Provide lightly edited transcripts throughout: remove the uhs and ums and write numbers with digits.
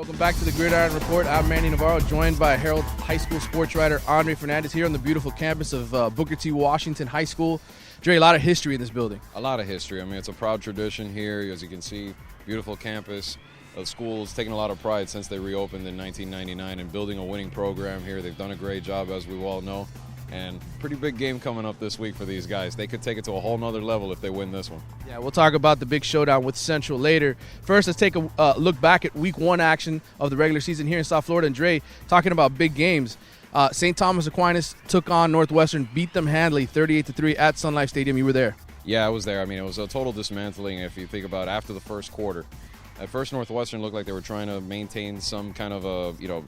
Welcome back to the Gridiron Report. I'm Manny Navarro, joined by Herald High School sports writer Andre Fernandez here on the beautiful campus of Booker T. Washington High School. Dre, a lot of history in this building. A lot of history. I mean, it's a proud tradition here. As you can see, beautiful campus. The school's taken a lot of pride since they reopened in 1999 in building a winning program here. They've done a great job, as we all know. And pretty big game coming up this week for these guys. They could take it to a whole nother level if they win this one. Yeah, we'll talk about the big showdown with Central later. First, let's take a look back at Week 1 action of the regular season here in South Florida. And Dre, talking about big games, St. Thomas Aquinas took on Northwestern, beat them handily 38-3 at Sun Life Stadium. You were there. Yeah, I was there. I mean, it was a total dismantling if you think about after the first quarter. At first, Northwestern looked like they were trying to maintain some kind of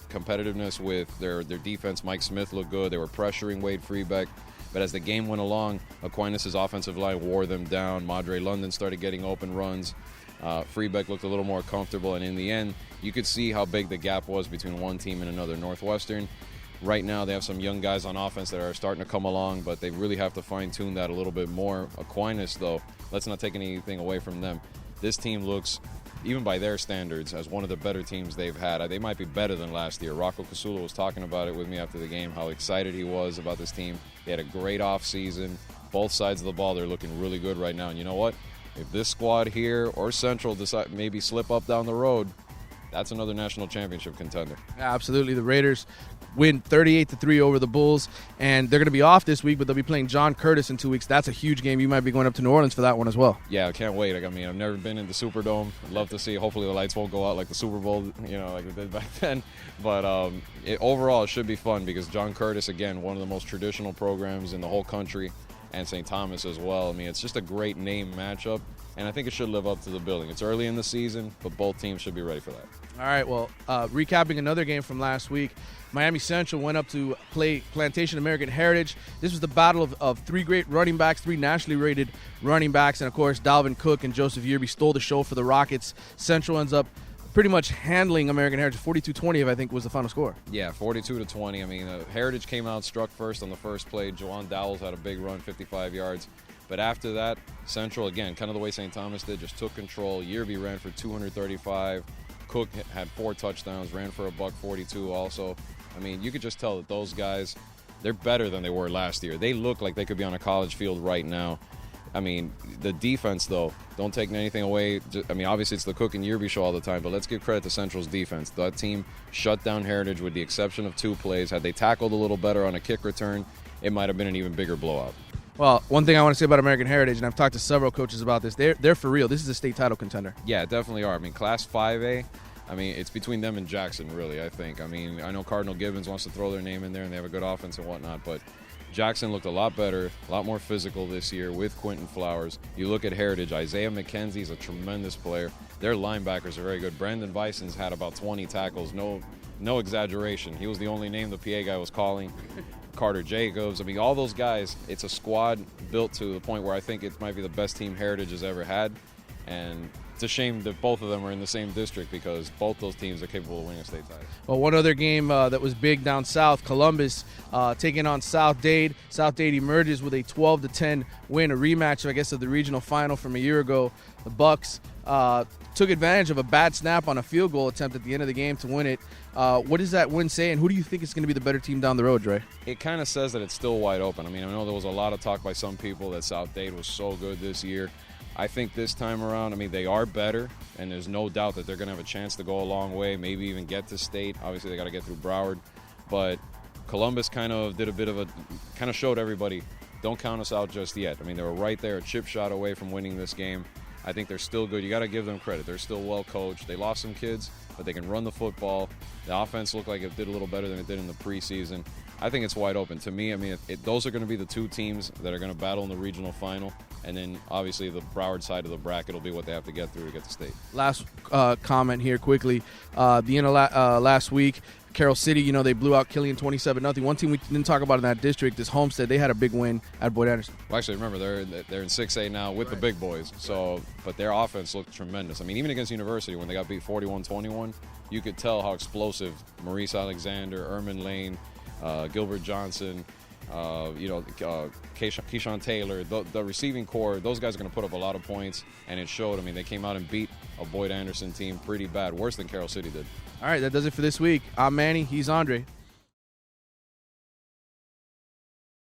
competitiveness with their defense. Mike Smith looked good. They were pressuring Wade Freebeck. But as the game went along, Aquinas' offensive line wore them down. Madre London started getting open runs. Freebeck looked a little more comfortable. And in the end, you could see how big the gap was between one team and another. Northwestern, right now, they have some young guys on offense that are starting to come along, but they really have to fine-tune that a little bit more. Aquinas, though, let's not take anything away from them. This team looks, even by their standards, as one of the better teams they've had. They might be better than last year. Rocco Casula was talking about it with me after the game, how excited he was about this team. They had a great offseason. Both sides of the ball, they're looking really good right now. And you know what? If this squad here or Central decide maybe slip up down the road, that's another national championship contender. Yeah, absolutely. The Raiders win 38-3 over the Bulls, and they're going to be off this week, but they'll be playing John Curtis in 2 weeks. That's a huge game. You might be going up to New Orleans for that one as well. Yeah, I can't wait. I mean, I've never been in the Superdome. I'd love to see. Hopefully the lights won't go out like the Super Bowl, like it did back then. But overall, it should be fun because John Curtis, again, one of the most traditional programs in the whole country, and St. Thomas as well. I mean, it's just a great name matchup, and I think it should live up to the billing. It's early in the season, but both teams should be ready for that. All right, well, recapping another game from last week, Miami Central went up to play Plantation American Heritage. This was the battle of three great running backs, three nationally rated running backs, and, of course, Dalvin Cook and Joseph Yearby stole the show for the Rockets. Central ends up pretty much handling American Heritage. 42-20, I think, was the final score. Yeah, 42-20. I mean, Heritage came out, struck first on the first play. Juwan Dowles had a big run, 55 yards. But after that, Central, again, kind of the way St. Thomas did, just took control. Yearby ran for 235. Cook had 4 touchdowns, ran for $142 also. I mean, you could just tell that those guys, they're better than they were last year. They look like they could be on a college field right now. I mean, the defense, though, don't take anything away. I mean, obviously it's the Cook and Yearby show all the time, but let's give credit to Central's defense. That team shut down Heritage with the exception of 2 plays. Had they tackled a little better on a kick return, it might have been an even bigger blowout. Well, one thing I want to say about American Heritage, and I've talked to several coaches about this, they're for real. This is a state title contender. Yeah, definitely are. I mean, Class 5A, I mean, it's between them and Jackson, really, I think. I mean, I know Cardinal Gibbons wants to throw their name in there, and they have a good offense and whatnot, but Jackson looked a lot better, a lot more physical this year with Quentin Flowers. You look at Heritage, Isaiah McKenzie's a tremendous player. Their linebackers are very good. Brandon Bison's had about 20 tackles, no exaggeration. He was the only name the PA guy was calling. Carter Jacobs, I mean, all those guys, it's a squad built to the point where I think it might be the best team Heritage has ever had. And it's a shame that both of them are in the same district because both those teams are capable of winning a state title. Well, one other game that was big down south, Columbus taking on South Dade. South Dade emerges with a 12-10 win, a rematch, I guess, of the regional final from a year ago. The Bucks took advantage of a bad snap on a field goal attempt at the end of the game to win it. What does that win say, and who do you think is going to be the better team down the road, Dre? It kind of says that it's still wide open. I mean, I know there was a lot of talk by some people that South Dade was so good this year. I think this time around, I mean, they are better, and there's no doubt that they're going to have a chance to go a long way, maybe even get to state. Obviously, they got to get through Broward. But Columbus kind of showed everybody, don't count us out just yet. I mean, they were right there, a chip shot away from winning this game. I think they're still good. You got to give them credit. They're still well coached. They lost some kids, but they can run the football. The offense looked like it did a little better than it did in the preseason. I think it's wide open. To me, I mean, those are going to be the 2 teams that are going to battle in the regional final. And then, obviously, the Broward side of the bracket will be what they have to get through to get to state. Last comment here quickly. The end of last week, Carroll City, they blew out Killian 27-0. One team we didn't talk about in that district is Homestead. They had a big win at Boyd Anderson. Well, actually, remember, they're in 6A now with the big boys. So, but their offense looked tremendous. I mean, even against University, when they got beat 41-21, you could tell how explosive Maurice Alexander, Erman Lane, Gilbert Johnson, Keyshawn Taylor, the receiving core, those guys are going to put up a lot of points, and it showed. I mean, they came out and beat a Boyd Anderson team pretty bad, worse than Carroll City did. All right, that does it for this week. I'm Manny. He's Andre.